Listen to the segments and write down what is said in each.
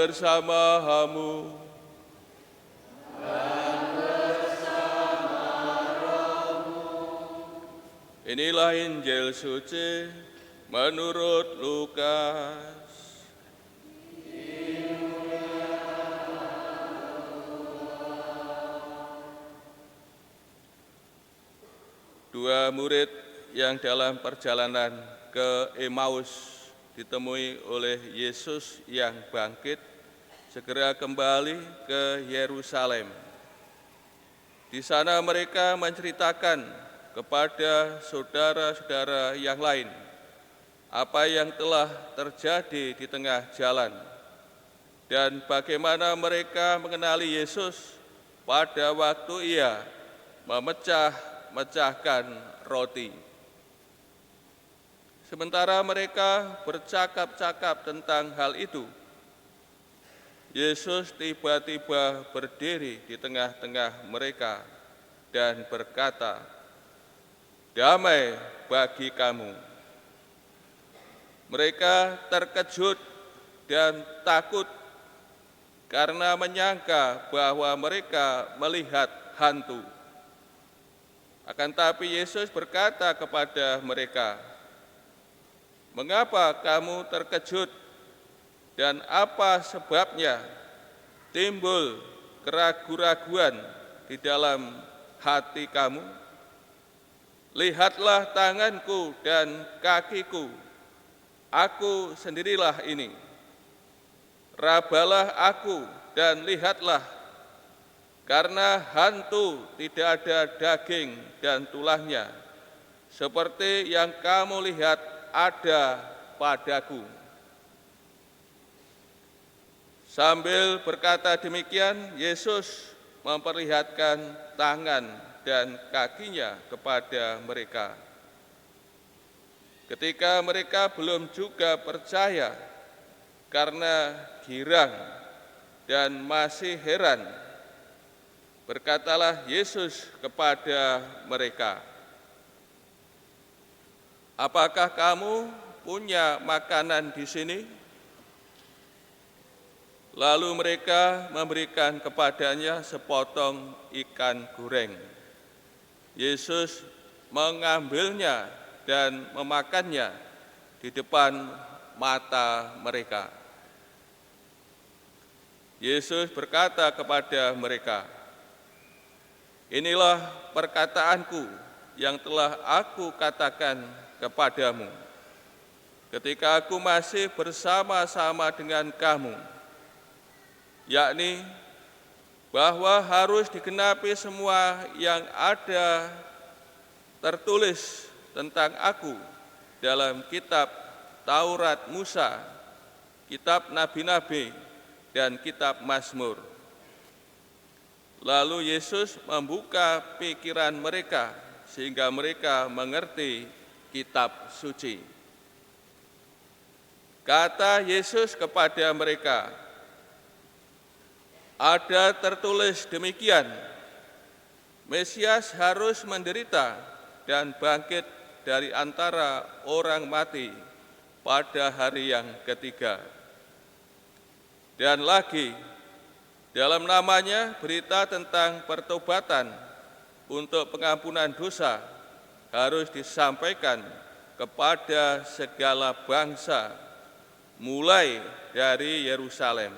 bersamamu. Inilah Injil suci menurut Lukas. Dua murid yang dalam perjalanan ke Emmaus ditemui oleh Yesus yang bangkit segera kembali ke Yerusalem. Di sana mereka menceritakan kepada saudara-saudara yang lain apa yang telah terjadi di tengah jalan dan bagaimana mereka mengenali Yesus pada waktu Ia memecahkan roti. Sementara mereka bercakap-cakap tentang hal itu, Yesus tiba-tiba berdiri di tengah-tengah mereka dan berkata, "Damai bagi kamu." Mereka terkejut dan takut karena menyangka bahwa mereka melihat hantu. Akan tapi Yesus berkata kepada mereka, "Mengapa kamu terkejut dan apa sebabnya timbul keraguan-raguan di dalam hati kamu? Lihatlah tanganku dan kakiku, aku sendirilah ini. Rabalah aku dan lihatlah, karena hantu tidak ada daging dan tulangnya, seperti yang kamu lihat ada padaku." Sambil berkata demikian, Yesus memperlihatkan tangan dan kakinya kepada mereka. Ketika mereka belum juga percaya karena girang dan masih heran, berkatalah Yesus kepada mereka, "Apakah kamu punya makanan di sini?" Lalu mereka memberikan kepadanya sepotong ikan goreng. Yesus mengambilnya dan memakannya di depan mata mereka. Yesus berkata kepada mereka, "Inilah perkataanku yang telah aku katakan kepadamu ketika aku masih bersama-sama dengan kamu, yakni bahwa harus digenapi semua yang ada tertulis tentang aku dalam kitab Taurat Musa, kitab Nabi-Nabi, dan kitab Mazmur." Lalu Yesus membuka pikiran mereka sehingga mereka mengerti kitab suci. Kata Yesus kepada mereka, "Ada tertulis demikian, Mesias harus menderita dan bangkit dari antara orang mati pada hari yang ketiga. Dan lagi, dalam namanya berita tentang pertobatan untuk pengampunan dosa harus disampaikan kepada segala bangsa, mulai dari Yerusalem.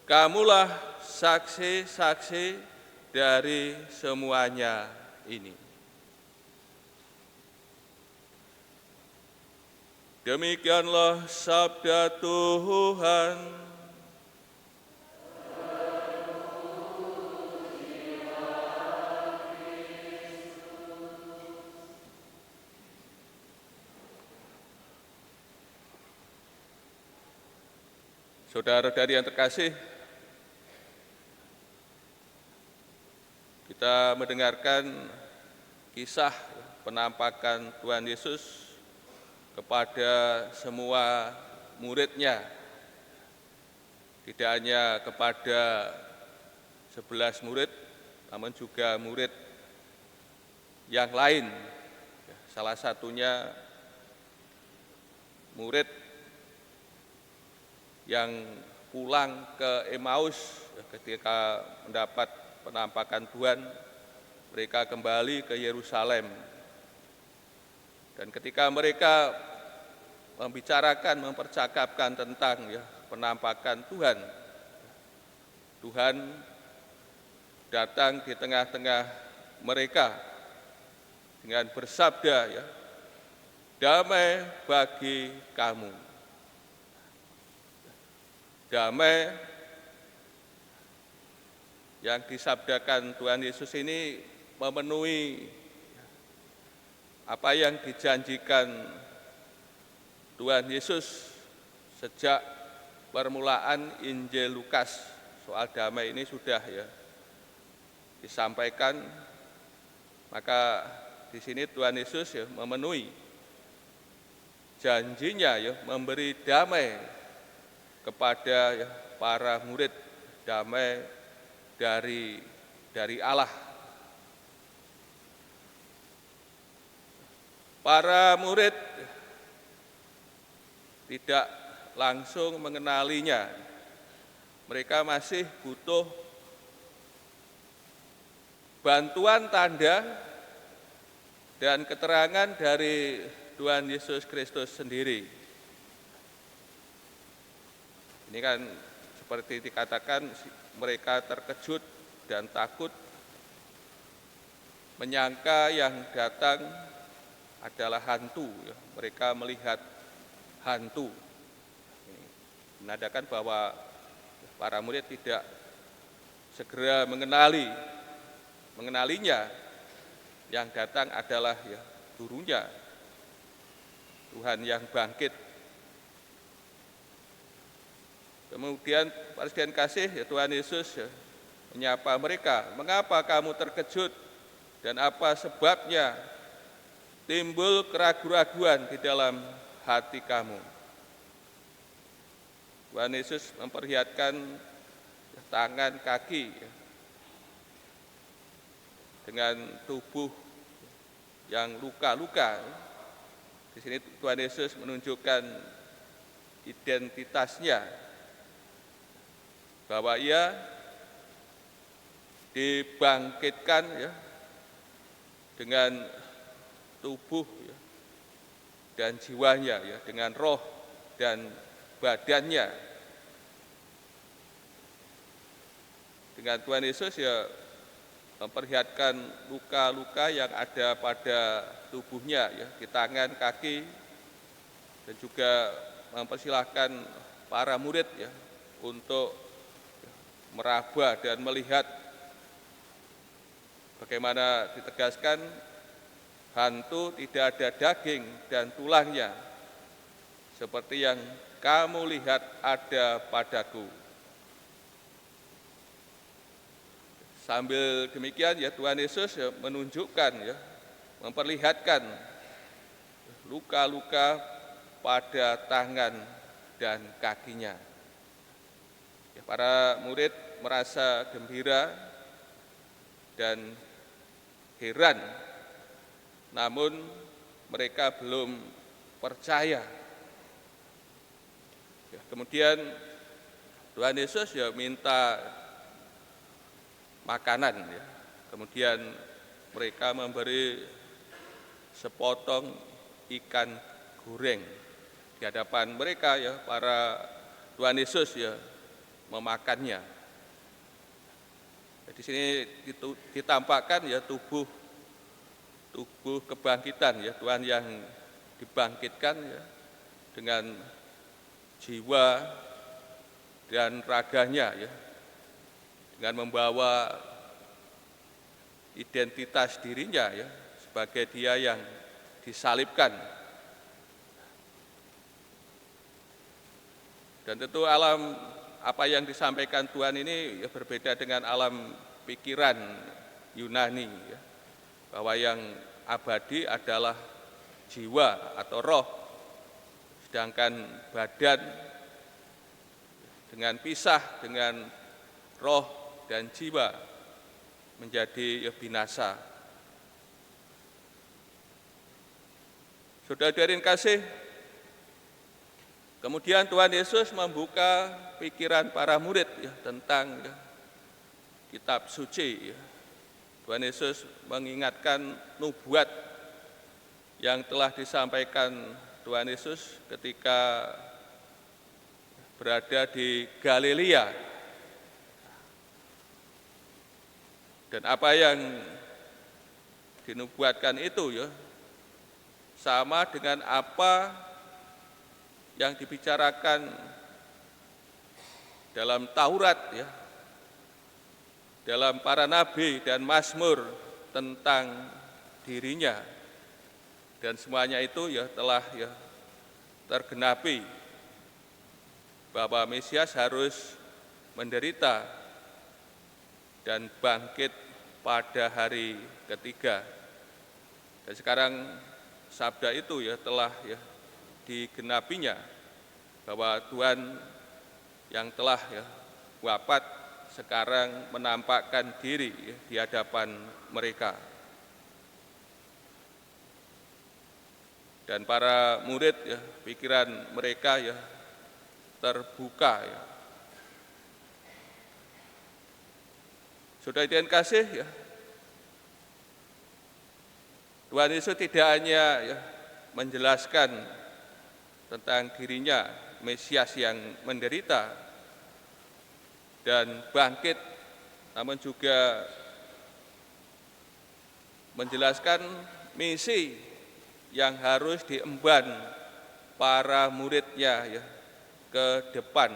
Kamulah saksi-saksi dari semuanya ini." Demikianlah sabda Tuhan. Saudara-saudari yang terkasih, kita mendengarkan kisah penampakan Tuhan Yesus kepada semua murid-Nya, tidak hanya kepada 11 murid, namun juga murid yang lain. Salah satunya murid yang pulang ke Emmaus ketika mendapat penampakan Tuhan, mereka kembali ke Yerusalem. Dan ketika mereka membicarakan, mempercakapkan tentang penampakan Tuhan, Tuhan datang di tengah-tengah mereka dengan bersabda, damai bagi kamu. Damai yang disabdakan Tuhan Yesus ini memenuhi apa yang dijanjikan Tuhan Yesus sejak permulaan Injil Lukas. Soal damai ini sudah disampaikan, maka di sini Tuhan Yesus memenuhi janjinya memberi damai kepada para murid, damai dari Allah. Para murid tidak langsung mengenalinya. Mereka masih butuh bantuan tanda dan keterangan dari Tuhan Yesus Kristus sendiri. Ini kan seperti dikatakan, mereka terkejut dan takut, menyangka yang datang adalah hantu. Mereka melihat hantu. Menandakan bahwa para murid tidak segera mengenalinya. Yang datang adalah gurunya, Tuhan yang bangkit. Kemudian Presiden kasih Tuhan Yesus menyapa mereka, mengapa kamu terkejut dan apa sebabnya timbul keraguan-raguan di dalam hati kamu. Tuhan Yesus memperlihatkan tangan kaki dengan tubuh yang luka-luka. Di sini Tuhan Yesus menunjukkan identitasnya, bahwa ia dibangkitkan dengan tubuh dan jiwanya, dengan roh dan badannya. Dengan Tuhan Yesus memperlihatkan luka-luka yang ada pada tubuhnya, di tangan, kaki, dan juga mempersilahkan para murid untuk meraba dan melihat bagaimana ditegaskan hantu tidak ada daging dan tulangnya, seperti yang kamu lihat ada padaku. Sambil demikian Tuhan Yesus menunjukkan, memperlihatkan luka-luka pada tangan dan kakinya. Para murid merasa gembira dan heran, namun mereka belum percaya. Kemudian Tuhan Yesus minta makanan, kemudian mereka memberi sepotong ikan goreng di hadapan mereka, para Tuhan Yesus memakannya. Di sini ditampakkan tubuh kebangkitan, Tuhan yang dibangkitkan dengan jiwa dan raganya, dengan membawa identitas dirinya sebagai dia yang disalibkan. Dan tentu alam apa yang disampaikan Tuhan ini berbeda dengan alam pikiran Yunani, bahwa yang abadi adalah jiwa atau roh, sedangkan badan dengan pisah dengan roh dan jiwa menjadi binasa. Saudara-saudari kasih, Kemudian Tuhan Yesus membuka pikiran para murid ya, tentang ya, kitab suci. Ya. Tuhan Yesus mengingatkan nubuat yang telah disampaikan Tuhan Yesus ketika berada di Galilea. Dan apa yang dinubuatkan itu ya sama dengan apa yang dibicarakan dalam Taurat ya, dalam para nabi dan mazmur tentang dirinya, dan semuanya itu ya telah ya tergenapi bahwa Mesias harus menderita dan bangkit pada hari ketiga. Dan sekarang sabda itu ya telah ya digenapinya, bahwa Tuhan yang telah ya wafat sekarang menampakkan diri ya, di hadapan mereka. Dan para murid ya, pikiran mereka ya terbuka ya. Saudara yang kasih ya, Tuhan Yesus tidak hanya ya, menjelaskan tentang dirinya Mesias yang menderita dan bangkit, namun juga menjelaskan misi yang harus diemban para muridnya ya, ke depan.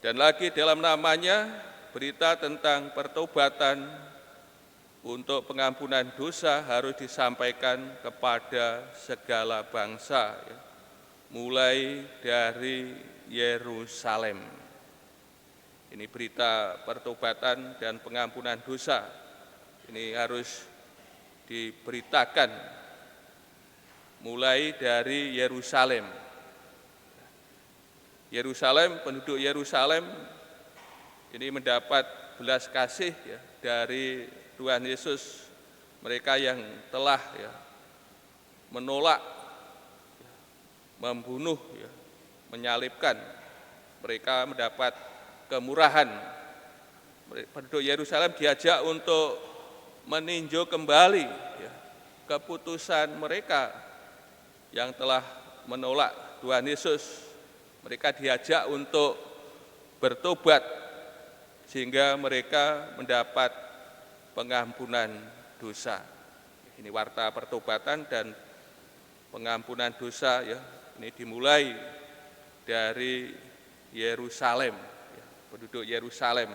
Dan lagi dalam namanya berita tentang pertobatan untuk pengampunan dosa harus disampaikan kepada segala bangsa, ya, mulai dari Yerusalem. Ini berita pertobatan dan pengampunan dosa. Ini harus diberitakan mulai dari Yerusalem. Yerusalem, penduduk Yerusalem ini mendapat belas kasih ya, dari Tuhan Yesus. Mereka yang telah ya, menolak, ya, membunuh, ya, menyalibkan, mereka mendapat kemurahan. Penduduk Yerusalem diajak untuk meninjau kembali ya, keputusan mereka yang telah menolak Tuhan Yesus. Mereka diajak untuk bertobat sehingga mereka mendapat pengampunan dosa. Ini warta pertobatan dan pengampunan dosa ya. Ini dimulai dari Yerusalem, ya, penduduk Yerusalem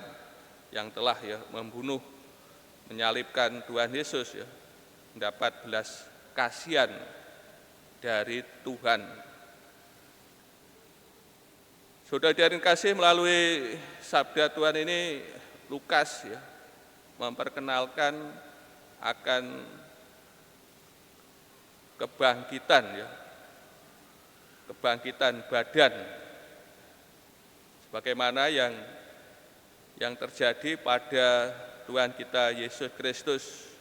yang telah ya membunuh, menyalibkan Tuhan Yesus ya, mendapat belas kasihan dari Tuhan. Saudara yang kasih, melalui sabda Tuhan ini Lukas ya memperkenalkan akan kebangkitan ya, kebangkitan badan sebagaimana yang terjadi pada Tuhan kita Yesus Kristus,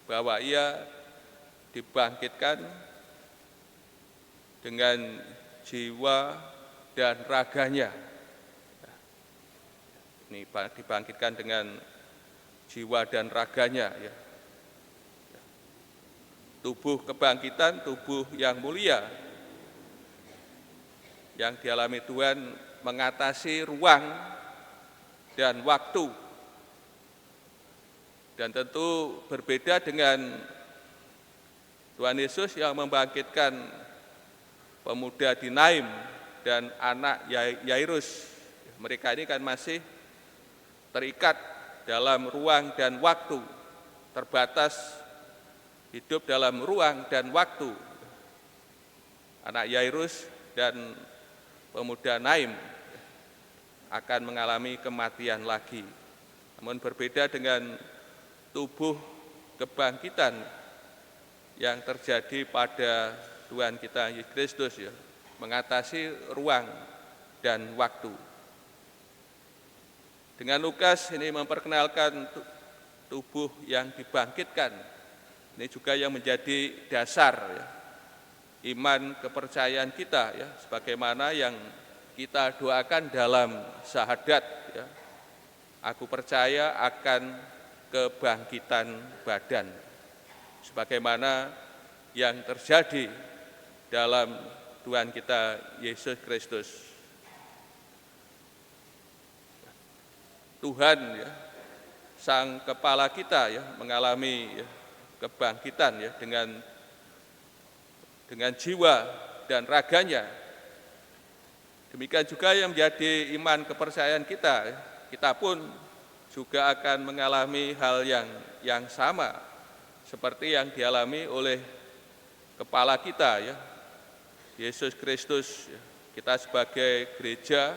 bahwa Ia dibangkitkan dengan jiwa dan raganya. Ini dibangkitkan dengan jiwa dan raganya ya. Tubuh kebangkitan, tubuh yang mulia yang dialami Tuhan mengatasi ruang dan waktu. Dan tentu berbeda dengan Tuhan Yesus yang membangkitkan pemuda di Naim dan anak Yairus. Mereka ini kan masih terikat dalam ruang dan waktu, terbatas hidup dalam ruang dan waktu. Anak Yairus dan pemuda Naim akan mengalami kematian lagi. Namun berbeda dengan tubuh kebangkitan yang terjadi pada Tuhan kita Yesus Kristus ya, mengatasi ruang dan waktu. Dengan Lukas ini memperkenalkan tubuh yang dibangkitkan. Ini juga yang menjadi dasar ya, iman kepercayaan kita ya, sebagaimana yang kita doakan dalam syahadat ya. Aku percaya akan kebangkitan badan, sebagaimana yang terjadi dalam Tuhan kita Yesus Kristus. Tuhan ya, Sang Kepala kita ya, mengalami ya, kebangkitan ya, dengan jiwa dan raganya. Demikian juga yang menjadi iman kepercayaan kita, kita pun juga akan mengalami hal yang sama seperti yang dialami oleh Kepala kita ya, Yesus Kristus. Kita sebagai gereja,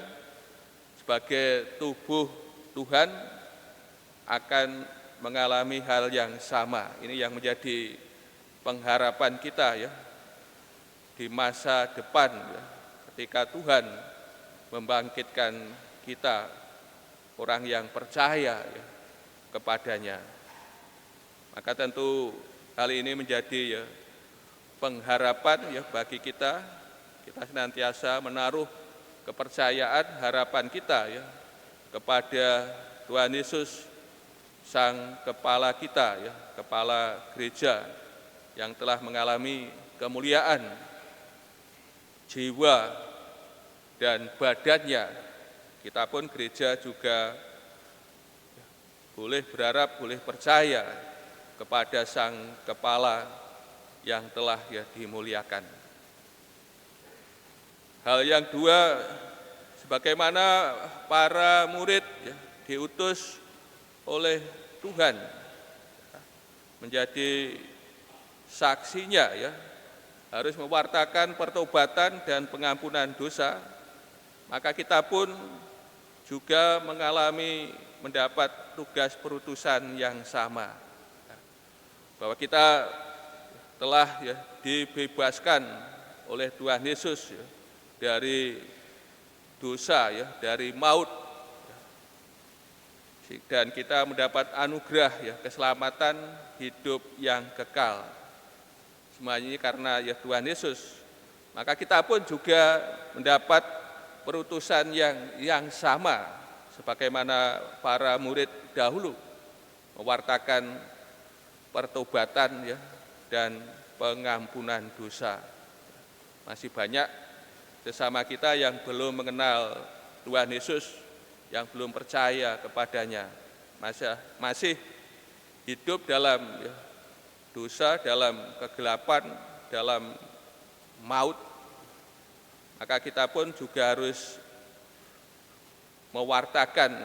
sebagai tubuh Tuhan akan mengalami hal yang sama. Ini yang menjadi pengharapan kita ya, di masa depan ya, ketika Tuhan membangkitkan kita, orang yang percaya ya, kepadanya. Maka tentu hal ini menjadi ya, pengharapan ya bagi kita senantiasa menaruh kepercayaan, harapan kita ya kepada Tuhan Yesus, Sang Kepala kita ya, Kepala gereja yang telah mengalami kemuliaan jiwa dan badannya. Kita pun gereja juga boleh berharap, boleh percaya kepada Sang Kepala yang telah ya dimuliakan. Hal yang dua, sebagaimana para murid ya, diutus oleh Tuhan menjadi saksinya ya, harus mewartakan pertobatan dan pengampunan dosa, maka kita pun juga mendapat tugas perutusan yang sama, bahwa kita telah ya, dibebaskan oleh Tuhan Yesus ya, dari dosa ya, dari maut, dan kita mendapat anugerah ya, keselamatan hidup yang kekal. Semuanya ini karena ya Tuhan Yesus. Maka kita pun juga mendapat perutusan yang sama, sebagaimana para murid dahulu mewartakan pertobatan ya, dan pengampunan dosa. Masih banyak sesama kita yang belum mengenal Tuhan Yesus, yang belum percaya kepadanya, masih hidup dalam ya, dosa, dalam kegelapan, dalam maut. Maka kita pun juga harus mewartakan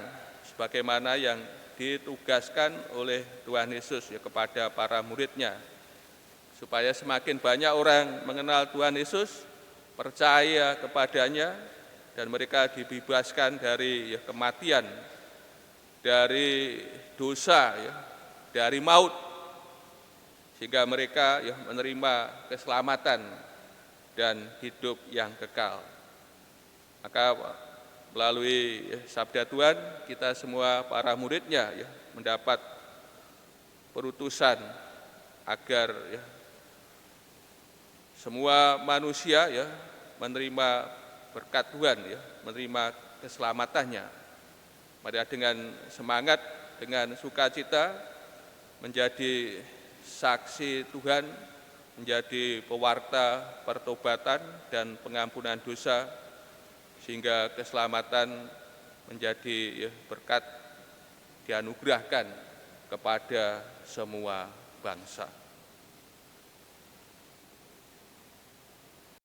sebagaimana yang ditugaskan oleh Tuhan Yesus ya, kepada para muridnya, supaya semakin banyak orang mengenal Tuhan Yesus, percaya kepadanya, dan mereka dibebaskan dari ya, kematian, dari dosa ya, dari maut, sehingga mereka ya, menerima keselamatan dan hidup yang kekal. Maka melalui ya, sabda Tuhan, kita semua para muridnya ya, mendapat perutusan agar ya, semua manusia ya, menerima berkat Tuhan ya, menerima keselamatannya. Mari dengan semangat, dengan sukacita menjadi saksi Tuhan, menjadi pewarta pertobatan dan pengampunan dosa, sehingga keselamatan menjadi ya, berkat dianugerahkan kepada semua bangsa.